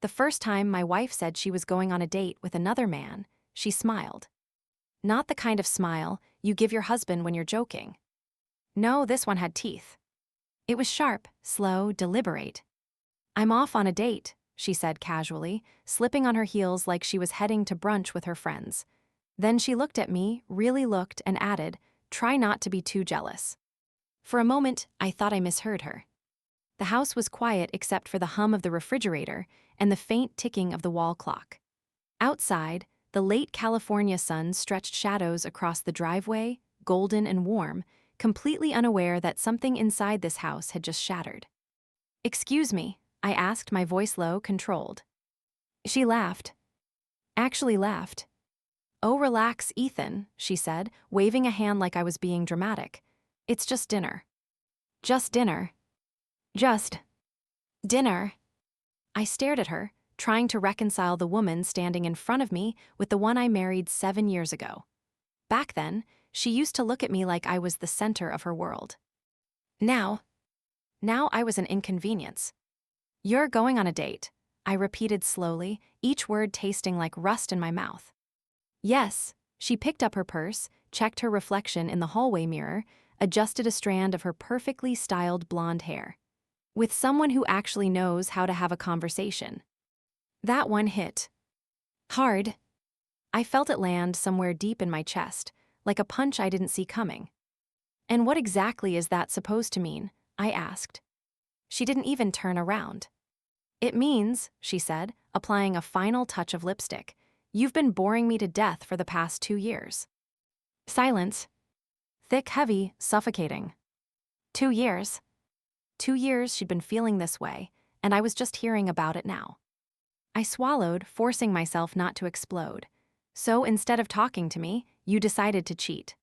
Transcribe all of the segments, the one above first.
The first time my wife said she was going on a date with another man, she smiled. Not the kind of smile you give your husband when you're joking. No, this one had teeth. It was sharp, slow, deliberate. "I'm off on a date," she said casually, slipping on her heels like she was heading to brunch with her friends. Then she looked at me, really looked, and added, "Try not to be too jealous." For a moment, I thought I misheard her. The house was quiet except for the hum of the refrigerator and the faint ticking of the wall clock. Outside, the late California sun stretched shadows across the driveway, golden and warm, completely unaware that something inside this house had just shattered. "Excuse me," I asked, my voice low, controlled. She laughed. Actually laughed. "Oh, relax, Ethan," she said, waving a hand like I was being dramatic. "It's just dinner." "Just dinner." "Just dinner." I stared at her, trying to reconcile the woman standing in front of me with the one I married 7 years ago. Back then, she used to look at me like I was the center of her world. Now I was an inconvenience. "You're going on a date," I repeated slowly, each word tasting like rust in my mouth. "Yes." She picked up her purse, checked her reflection in the hallway mirror, adjusted a strand of her perfectly styled blonde hair. "With someone who actually knows how to have a conversation." That one hit hard. I felt it land somewhere deep in my chest, like a punch I didn't see coming. "And what exactly is that supposed to mean?" I asked. She didn't even turn around. "It means," she said, applying a final touch of lipstick, "you've been boring me to death for the past 2 years." Silence. Thick, heavy, suffocating. 2 years. 2 years she'd been feeling this way, and I was just hearing about it now. I swallowed, forcing myself not to explode. "So instead of talking to me, you decided to cheat."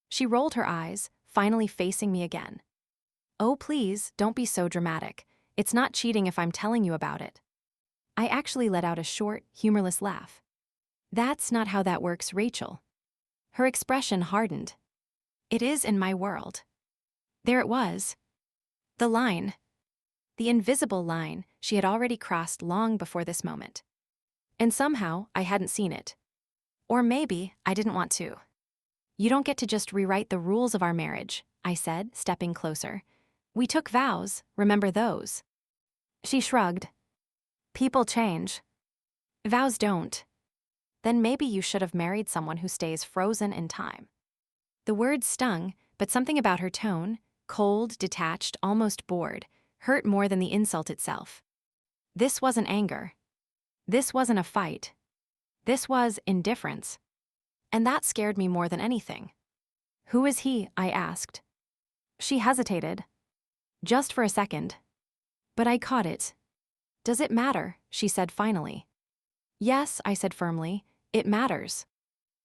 She rolled her eyes, finally facing me again. "Oh, please, don't be so dramatic. It's not cheating if I'm telling you about it." I actually let out a short, humorless laugh. "That's not how that works, Rachel." Her expression hardened. "It is in my world." There it was. The line. The invisible line she had already crossed long before this moment. And somehow, I hadn't seen it. Or maybe I didn't want to. "You don't get to just rewrite the rules of our marriage," I said, stepping closer. "We took vows, remember those?" She shrugged. "People change." "Vows don't." "Then maybe you should have married someone who stays frozen in time." The words stung, but something about her tone, cold, detached, almost bored, hurt more than the insult itself. This wasn't anger. This wasn't a fight. This was indifference. And that scared me more than anything. "Who is he?" I asked. She hesitated. Just for a second. But I caught it. "Does it matter?" she said finally. "Yes," I said firmly, "it matters."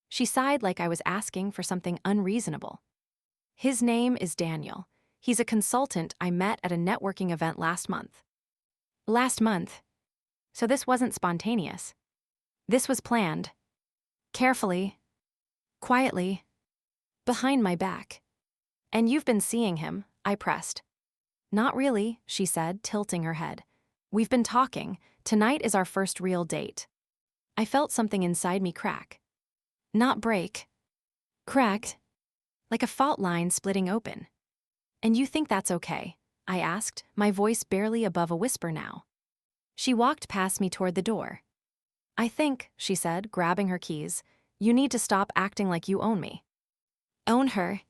She sighed like I was asking for something unreasonable. "His name is Daniel. He's a consultant I met at a networking event last month." Last month. So this wasn't spontaneous. This was planned. Carefully. Quietly. Behind my back. "And you've been seeing him," I pressed. "Not really," she said, tilting her head. "We've been talking. Tonight is our first real date." I felt something inside me crack. Not break. Cracked. Like a fault line splitting open. "And you think that's okay?" I asked, my voice barely above a whisper now. She walked past me toward the door. "I think," she said, grabbing her keys, "you need to stop acting like you own me." Own her?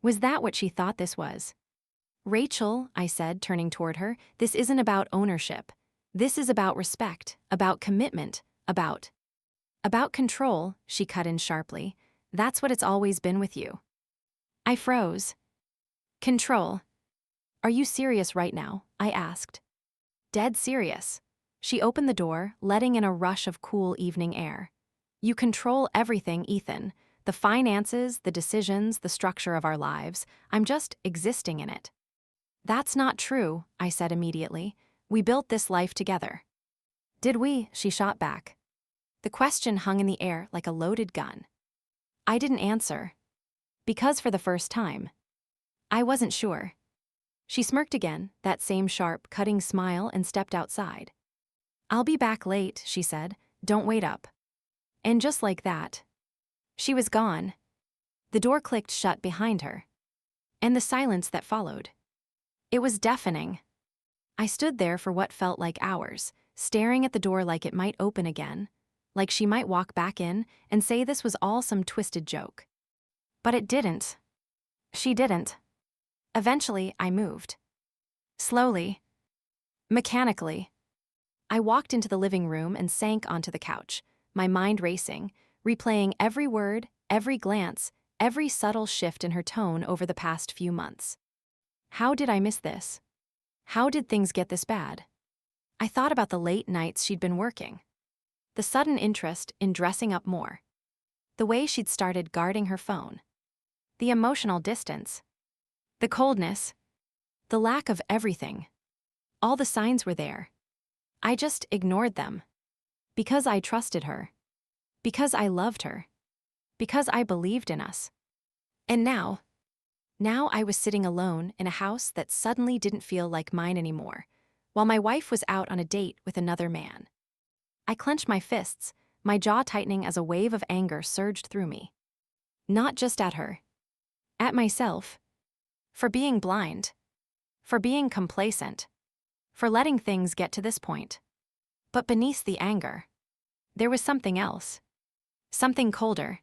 Was that what she thought this was? "Rachel," I said, turning toward her, "this isn't about ownership. This is about respect, about commitment, about control," she cut in sharply. "That's what it's always been with you." I froze. "Control? Are you serious right now?" I asked. "Dead serious." She opened the door, letting in a rush of cool evening air. "You control everything, Ethan. The finances, the decisions, the structure of our lives. I'm just existing in it." "That's not true," I said immediately. "We built this life together." "Did we?" she shot back. The question hung in the air like a loaded gun. I didn't answer. Because for the first time, I wasn't sure. She smirked again, that same sharp, cutting smile, and stepped outside. I'll be back late, she said. Don't wait up. And just like that, she was gone. The door clicked shut behind her. And the silence that followed. It was deafening. I stood there for what felt like hours, staring at the door like it might open again, like she might walk back in and say this was all some twisted joke. But it didn't. She didn't. Eventually, I moved. Slowly. Mechanically. I walked into the living room and sank onto the couch, my mind racing, replaying every word, every glance, every subtle shift in her tone over the past few months. How did I miss this? How did things get this bad? I thought about the late nights she'd been working, the sudden interest in dressing up more, the way she'd started guarding her phone, the emotional distance, the coldness, the lack of everything. All the signs were there. I just ignored them. Because I trusted her. Because I loved her. Because I believed in us. And now I was sitting alone in a house that suddenly didn't feel like mine anymore, while my wife was out on a date with another man. I clenched my fists, my jaw tightening as a wave of anger surged through me. Not just at her. At myself. For being blind. For being complacent. For letting things get to this point. But beneath the anger, there was something else. Something colder.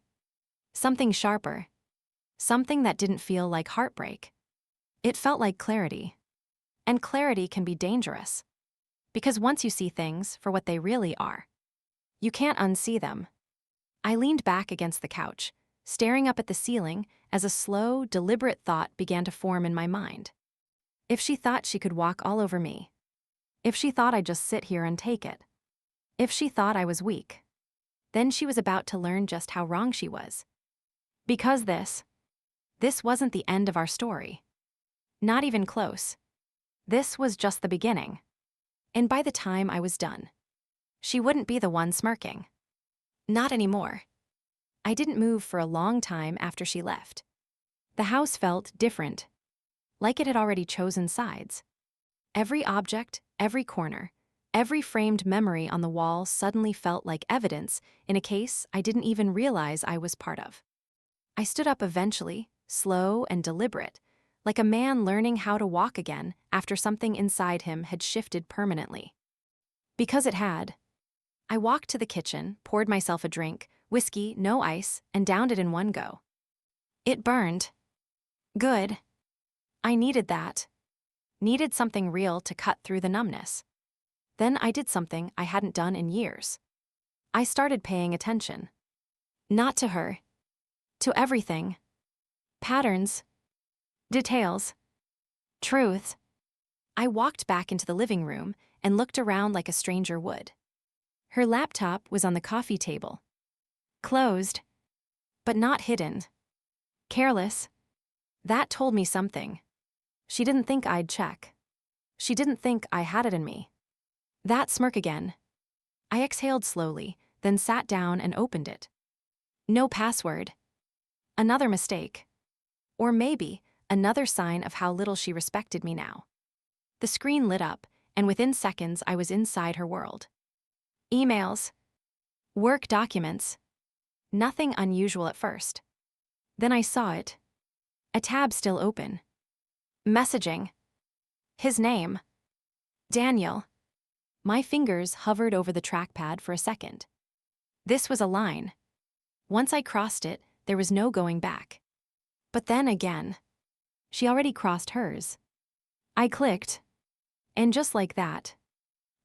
Something sharper. Something that didn't feel like heartbreak. It felt like clarity. And clarity can be dangerous. Because once you see things for what they really are, you can't unsee them. I leaned back against the couch, staring up at the ceiling as a slow, deliberate thought began to form in my mind. If she thought she could walk all over me. If she thought I'd just sit here and take it. If she thought I was weak. Then she was about to learn just how wrong she was. Because this wasn't the end of our story. Not even close. This was just the beginning. And by the time I was done, she wouldn't be the one smirking. Not anymore. I didn't move for a long time after she left. The house felt different, like it had already chosen sides. Every object, every corner, every framed memory on the wall suddenly felt like evidence in a case I didn't even realize I was part of. I stood up eventually, slow and deliberate, like a man learning how to walk again after something inside him had shifted permanently. Because it had. I walked to the kitchen, poured myself a drink, whiskey, no ice, and downed it in one go. It burned. Good. I needed that. Needed something real to cut through the numbness. Then I did something I hadn't done in years. I started paying attention. Not to her. To everything. Patterns. Details. Truth. I walked back into the living room and looked around like a stranger would. Her laptop was on the coffee table. Closed. But not hidden. Careless. That told me something. She didn't think I'd check. She didn't think I had it in me. That smirk again. I exhaled slowly, then sat down and opened it. No password. Another mistake. Or maybe another sign of how little she respected me now. The screen lit up, and within seconds I was inside her world. Emails. Work documents. Nothing unusual at first. Then I saw it. A tab still open. Messaging. His name. Daniel. My fingers hovered over the trackpad for a second. This was a line. Once I crossed it, there was no going back. But then again, she already crossed hers. I clicked. And just like that,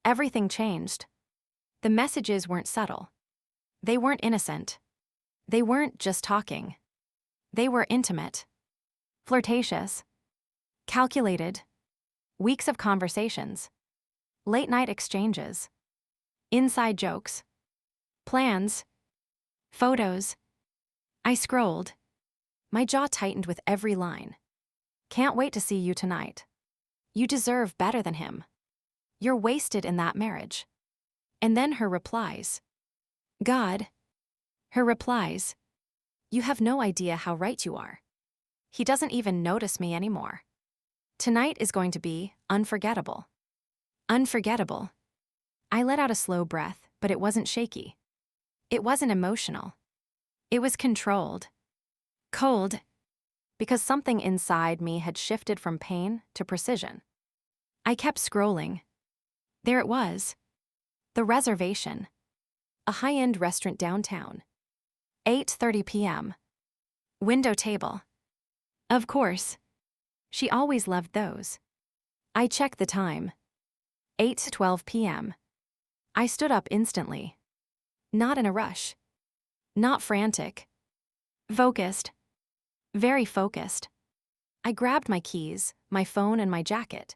everything changed. The messages weren't subtle. They weren't innocent. They weren't just talking. They were intimate. Flirtatious. Calculated. Weeks of conversations. Late-night exchanges. Inside jokes. Plans. Photos. I scrolled. My jaw tightened with every line. Can't wait to see you tonight. You deserve better than him. You're wasted in that marriage. And then her replies. God. Her replies. You have no idea how right you are. He doesn't even notice me anymore. Tonight is going to be unforgettable. Unforgettable. I let out a slow breath, but it wasn't shaky. It wasn't emotional. It was controlled. Cold. Because something inside me had shifted from pain to precision. I kept scrolling. There it was. The reservation. A high-end restaurant downtown. 8:30 p.m. Window table. Of course. She always loved those. I checked the time. 8:12 p.m. I stood up instantly. Not in a rush. Not frantic. Focused. Very focused. I grabbed my keys, my phone, and my jacket.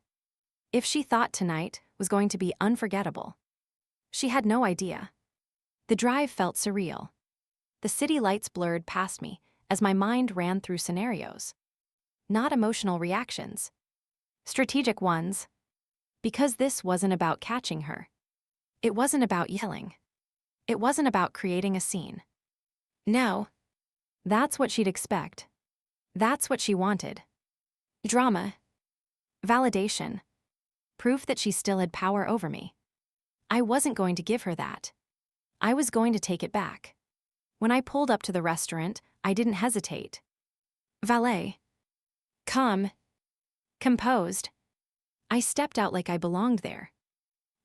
If she thought tonight was going to be unforgettable. She had no idea. The drive felt surreal. The city lights blurred past me as my mind ran through scenarios. Not emotional reactions. Strategic ones. Because this wasn't about catching her. It wasn't about yelling. It wasn't about creating a scene. No. That's what she'd expect. That's what she wanted. Drama. Validation. Proof that she still had power over me. I wasn't going to give her that. I was going to take it back. When I pulled up to the restaurant, I didn't hesitate. Valet. Calm. Composed. I stepped out like I belonged there.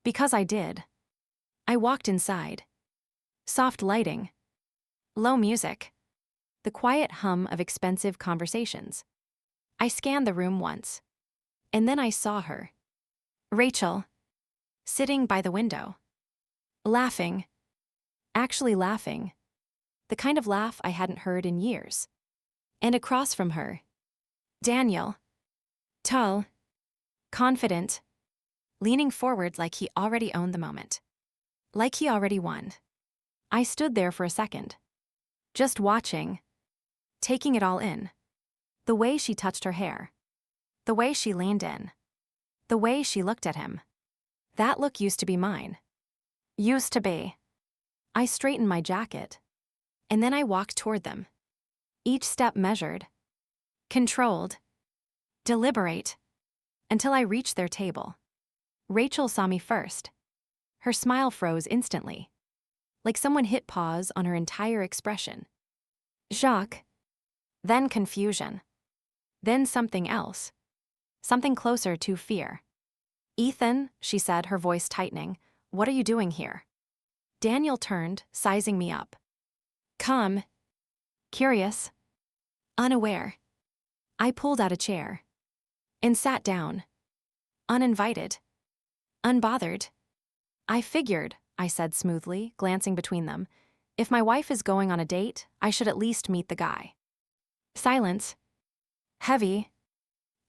Because I did. I walked inside. Soft lighting. Low music. The quiet hum of expensive conversations. I scanned the room once. And then I saw her. Rachel. Sitting by the window. Laughing. Actually laughing. The kind of laugh I hadn't heard in years. And across from her. Daniel. Tall. Confident. Leaning forward like he already owned the moment. Like he already won. I stood there for a second. Just watching. Taking it all in. The way she touched her hair. The way she leaned in. The way she looked at him. That look used to be mine. Used to be. I straightened my jacket. And then I walked toward them. Each step measured. Controlled. Deliberate. Until I reached their table. Rachel saw me first. Her smile froze instantly. Like someone hit pause on her entire expression. Shock. Then confusion. Then something else. Something closer to fear. Ethan, she said, her voice tightening, what are you doing here? Daniel turned, sizing me up. Calm. Curious. Unaware. I pulled out a chair. And sat down. Uninvited. Unbothered. I figured, I said smoothly, glancing between them, if my wife is going on a date, I should at least meet the guy. Silence. Heavy.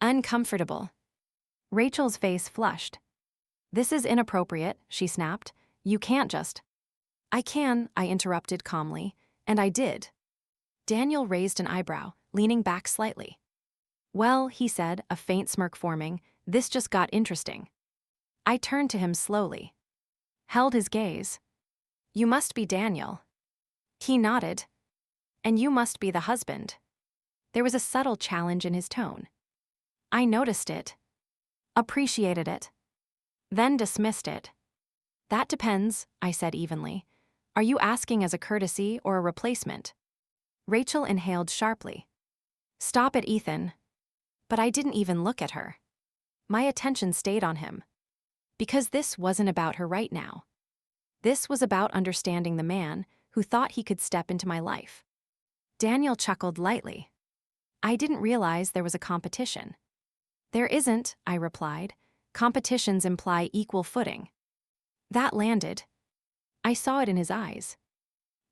Uncomfortable. Rachel's face flushed. This is inappropriate, she snapped. You can't just. I can, I interrupted calmly, and I did. Daniel raised an eyebrow, leaning back slightly. Well, he said, a faint smirk forming, this just got interesting. I turned to him slowly. Held his gaze. You must be Daniel. He nodded. And you must be the husband. There was a subtle challenge in his tone. I noticed it. Appreciated it. Then dismissed it. That depends, I said evenly. Are you asking as a courtesy or a replacement? Rachel inhaled sharply. Stop it, Ethan. But I didn't even look at her. My attention stayed on him. Because this wasn't about her right now. This was about understanding the man who thought he could step into my life. Daniel chuckled lightly. I didn't realize there was a competition. There isn't, I replied. Competitions imply equal footing. That landed. I saw it in his eyes.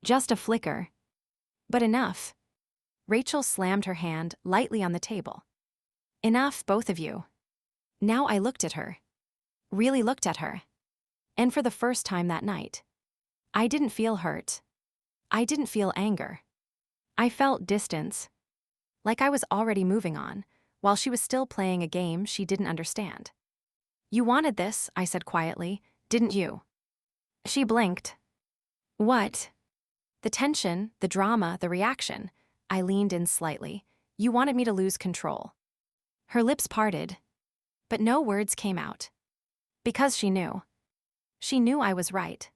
Just a flicker. But enough. Rachel slammed her hand lightly on the table. Enough, both of you. Now I looked at her. Really looked at her. And for the first time that night, I didn't feel hurt. I didn't feel anger. I felt distance. Like I was already moving on, while she was still playing a game she didn't understand. You wanted this, I said quietly, didn't you? She blinked. What? The tension, the drama, the reaction. I leaned in slightly. You wanted me to lose control. Her lips parted, but no words came out. Because she knew. She knew I was right.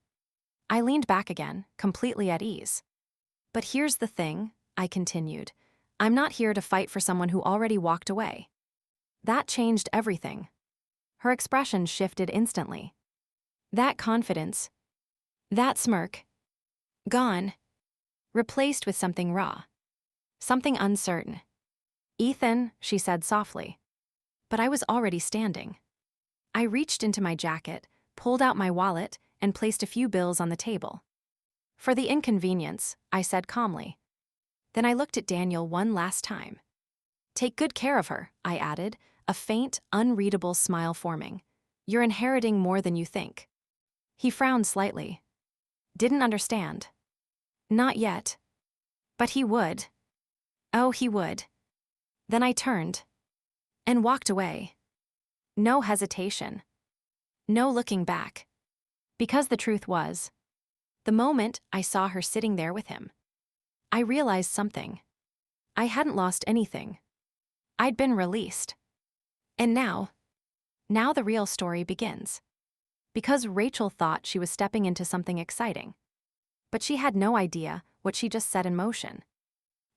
I leaned back again, completely at ease. But here's the thing, I continued. I'm not here to fight for someone who already walked away. That changed everything. Her expression shifted instantly. That confidence, that smirk, gone, replaced with something raw, something uncertain. Ethan, she said softly. But I was already standing. I reached into my jacket, pulled out my wallet, and placed a few bills on the table. For the inconvenience, I said calmly. Then I looked at Daniel one last time. Take good care of her, I added, a faint, unreadable smile forming. You're inheriting more than you think. He frowned slightly. Didn't understand. Not yet. But he would. Oh, he would. Then I turned and walked away. No hesitation. No looking back. Because the truth was, the moment I saw her sitting there with him, I realized something. I hadn't lost anything. I'd been released. And now the real story begins. Because Rachel thought she was stepping into something exciting. But she had no idea what she just set in motion.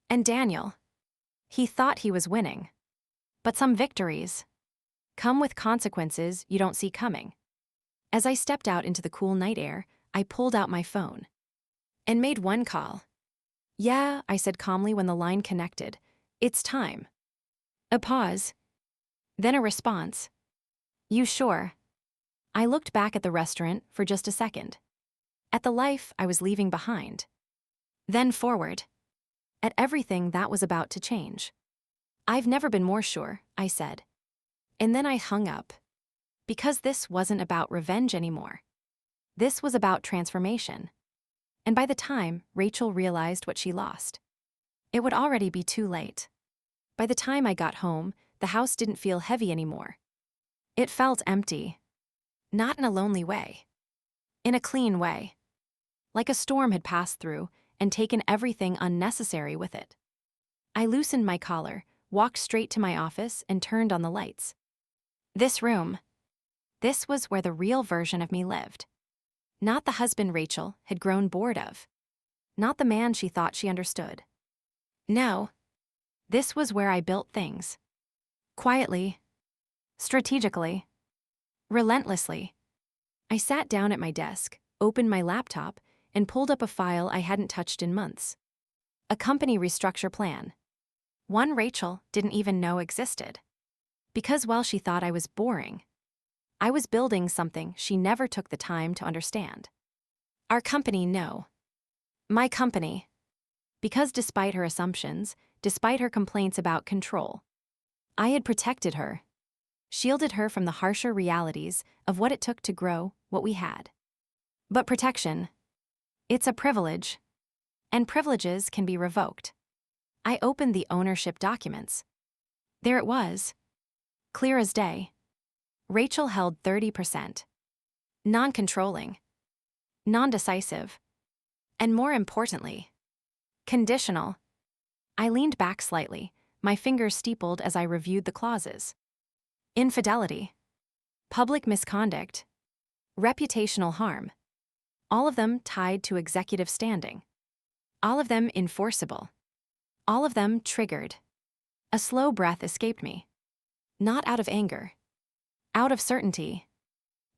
And Daniel, he thought he was winning. But some victories come with consequences you don't see coming. As I stepped out into the cool night air, I pulled out my phone and made one call. Yeah, I said calmly when the line connected. It's time. A pause. Then a response. You sure? I looked back at the restaurant for just a second. At the life I was leaving behind. Then forward. At everything that was about to change. I've never been more sure, I said. And then I hung up. Because this wasn't about revenge anymore. This was about transformation. And by the time Rachel realized what she lost, it would already be too late. By the time I got home, the house didn't feel heavy anymore. It felt empty. Not in a lonely way. In a clean way. Like a storm had passed through and taken everything unnecessary with it. I loosened my collar, walked straight to my office, and turned on the lights. This room. This was where the real version of me lived. Not the husband Rachel had grown bored of. Not the man she thought she understood. No. This was where I built things. Quietly. Strategically. Relentlessly. I sat down at my desk, opened my laptop, and pulled up a file I hadn't touched in months. A company restructure plan. One Rachel didn't even know existed. Because while she thought I was boring, I was building something she never took the time to understand. Our company, no. My company. Because despite her assumptions, despite her complaints about control, I had protected her, shielded her from the harsher realities of what it took to grow what we had. But protection, it's a privilege, and privileges can be revoked. I opened the ownership documents. There it was, clear as day. Rachel held 30%. Non-controlling, non-decisive, and more importantly, conditional. I leaned back slightly, my fingers steepled as I reviewed the clauses. Infidelity, public misconduct, reputational harm. All of them tied to executive standing. All of them enforceable. All of them triggered. A slow breath escaped me. Not out of anger. Out of certainty.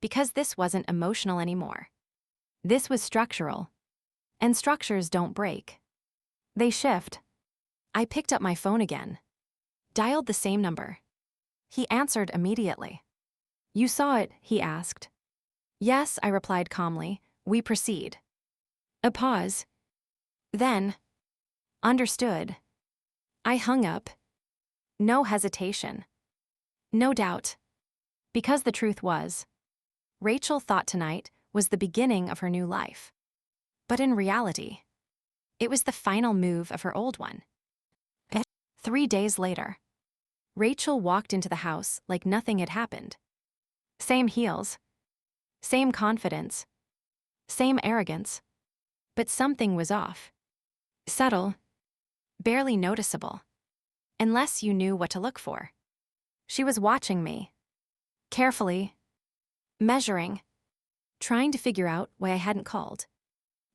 Because this wasn't emotional anymore. This was structural. And structures don't break. They shift. I picked up my phone again. Dialed the same number. He answered immediately. You saw it, he asked. Yes, I replied calmly. We proceed. A pause. Then. Understood. I hung up. No hesitation. No doubt. Because the truth was, Rachel thought tonight was the beginning of her new life. But in reality, it was the final move of her old one. 3 days later, Rachel walked into the house like nothing had happened. Same heels. Same confidence. Same arrogance. But something was off. Subtle. Barely noticeable. Unless you knew what to look for. She was watching me. Carefully. Measuring. trying to figure out why I hadn't called,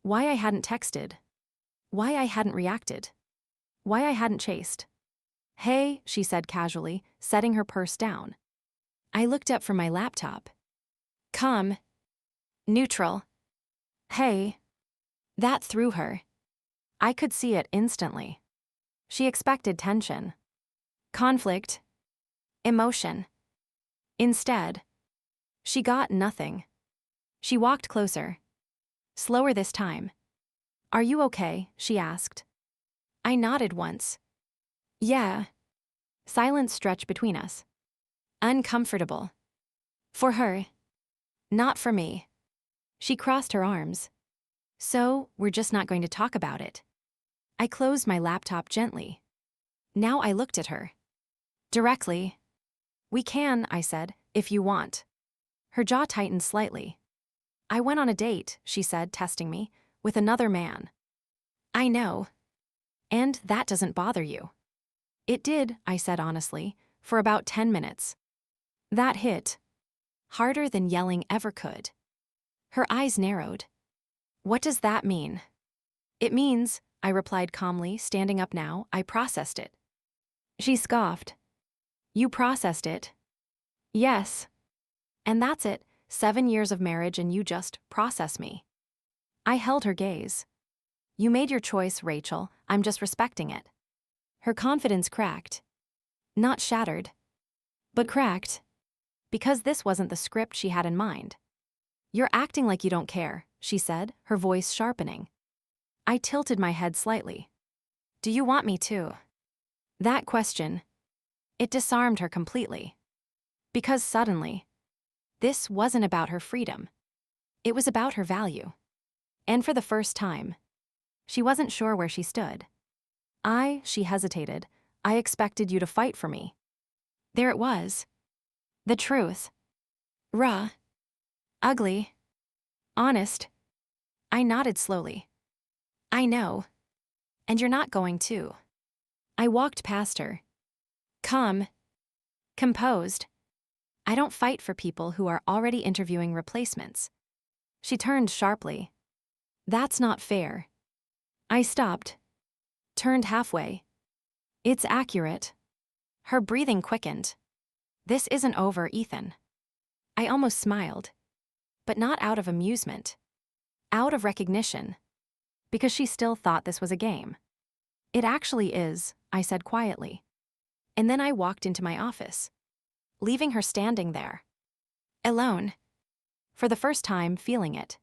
why I hadn't texted, why I hadn't reacted, why I hadn't chased. "Hey," she said casually, setting her purse down. I looked up from my laptop. "Calm. Neutral. Hey." That threw her. I could see it instantly. She expected tension, conflict, emotion. Instead, she got nothing. She walked closer. Slower this time. "Are you okay?" she asked. I nodded once. "Yeah." Silence stretched between us. Uncomfortable. For her. Not for me. She crossed her arms. "So, we're just not going to talk about it." I closed my laptop gently. Now I looked at her. Directly. "We can," I said, "if you want." Her jaw tightened slightly. "I went on a date," she said, testing me, "with another man." "I know. And that doesn't bother you." "It did," I said honestly, "for about 10 minutes. That hit. Harder than yelling ever could." Her eyes narrowed. "What does that mean?" "It means," I replied calmly, standing up now, "I processed it." She scoffed. "You processed it?" "Yes. And that's it, 7 years of marriage and you just process me." I held her gaze. "You made your choice, Rachel. I'm just respecting it." Her confidence cracked. Not shattered, but cracked. Because this wasn't the script she had in mind. "You're acting like you don't care," she said, her voice sharpening. I tilted my head slightly. "Do you want me to?" That question. It disarmed her completely. Because suddenly, this wasn't about her freedom. It was about her value. And for the first time, she wasn't sure where she stood. She hesitated. "I expected you to fight for me." There it was. The truth. Raw. Ugly. Honest. I nodded slowly. "I know. And you're not going to." I walked past her. Calm. Composed. "I don't fight for people who are already interviewing replacements." She turned sharply. "That's not fair." I stopped. Turned halfway. "It's accurate." Her breathing quickened. "This isn't over, Ethan." I almost smiled. But not out of amusement. Out of recognition. Because she still thought this was a game. "It actually is," I said quietly. And then I walked into my office, leaving her standing there. Alone. For the first time, feeling it.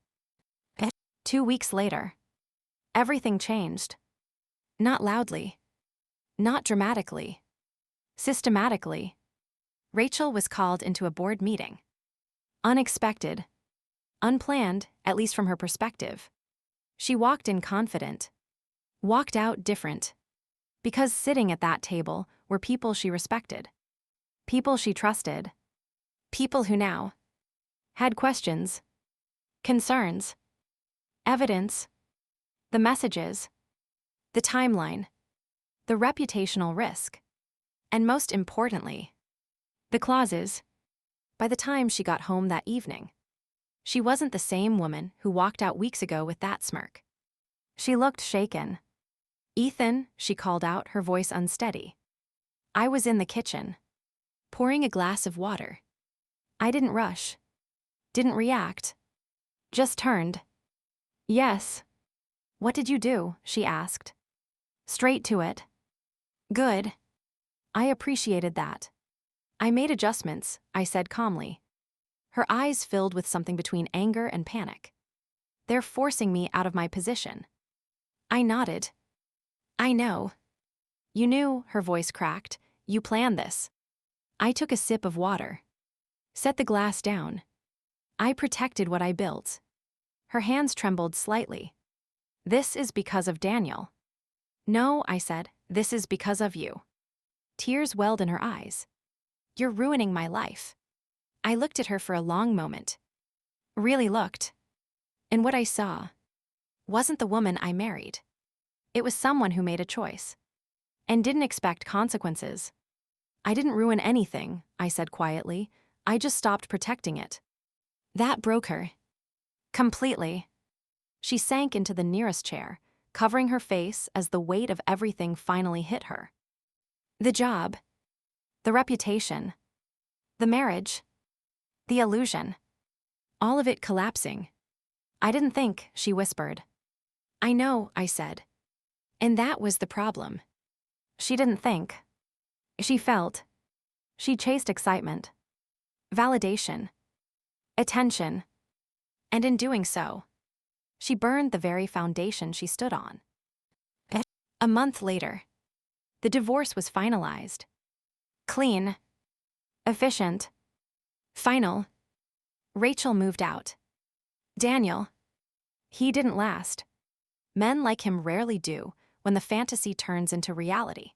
2 weeks later. Everything changed. Not loudly. Not dramatically. Systematically. Rachel was called into a board meeting. Unexpected. Unplanned, at least from her perspective. She walked in confident. Walked out different. Because sitting at that table were people she respected. People she trusted. People who now had questions. Concerns. Evidence. The messages. The timeline. The reputational risk. And most importantly, the clauses. By the time she got home that evening, she wasn't the same woman who walked out weeks ago with that smirk. She looked shaken. "Ethan," she called out, her voice unsteady. I was in the kitchen, pouring a glass of water. I didn't rush. Didn't react. Just turned. "Yes." "What did you do?" she asked. Straight to it. "Good." I appreciated that. "I made adjustments," I said calmly. Her eyes filled with something between anger and panic. "They're forcing me out of my position." I nodded. "I know." "You knew," her voice cracked. "You planned this." I took a sip of water. Set the glass down. I protected what I built. Her hands trembled slightly. "This is because of Daniel." "No," I said, "this is because of you." Tears welled in her eyes. "You're ruining my life." I looked at her for a long moment. Really looked. And what I saw wasn't the woman I married. It was someone who made a choice. And didn't expect consequences. "I didn't ruin anything," I said quietly. "I just stopped protecting it." That broke her. Completely. She sank into the nearest chair, covering her face as the weight of everything finally hit her. The job, the reputation, the marriage, the illusion. All of it collapsing. I didn't think, she whispered. I know, I said. And that was the problem. She didn't think. She felt. She chased excitement, validation, attention. And in doing so, she burned the very foundation she stood on. A month later, the divorce was finalized. Clean, efficient, final. Rachel moved out. Daniel, he didn't last. Men like him rarely do when the fantasy turns into reality.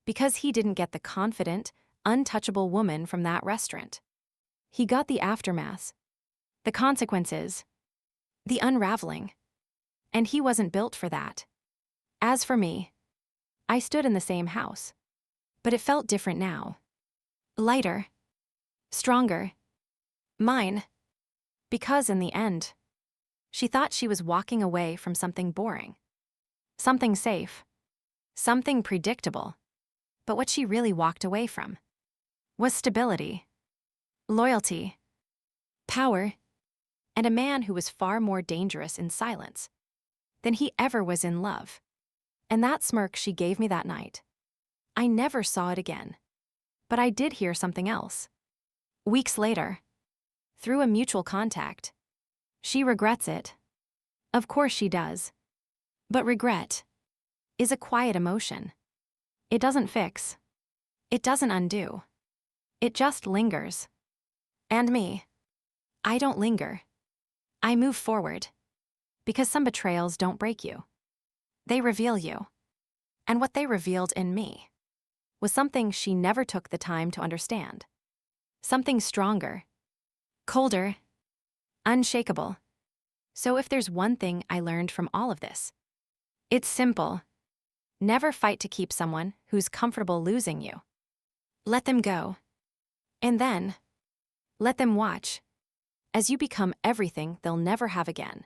Because he didn't get the confident, untouchable woman from that restaurant. He got the aftermath, the consequences, the unraveling. And he wasn't built for that. As for me, I stood in the same house. But it felt different now. Lighter. Stronger. Mine. Because in the end, she thought she was walking away from something boring. Something safe. Something predictable. But what she really walked away from was stability, loyalty, power, and a man who was far more dangerous in silence than he ever was in love. And that smirk she gave me that night, I never saw it again. But I did hear something else. Weeks later, through a mutual contact, she regrets it. Of course she does. But regret is a quiet emotion. It doesn't fix. It doesn't undo. It just lingers. And me, I don't linger. I move forward. Because some betrayals don't break you. They reveal you. And what they revealed in me was something she never took the time to understand. Something stronger, colder, unshakable. So if there's one thing I learned from all of this, it's simple. Never fight to keep someone who's comfortable losing you. Let them go. And then, let them watch as you become everything they'll never have again.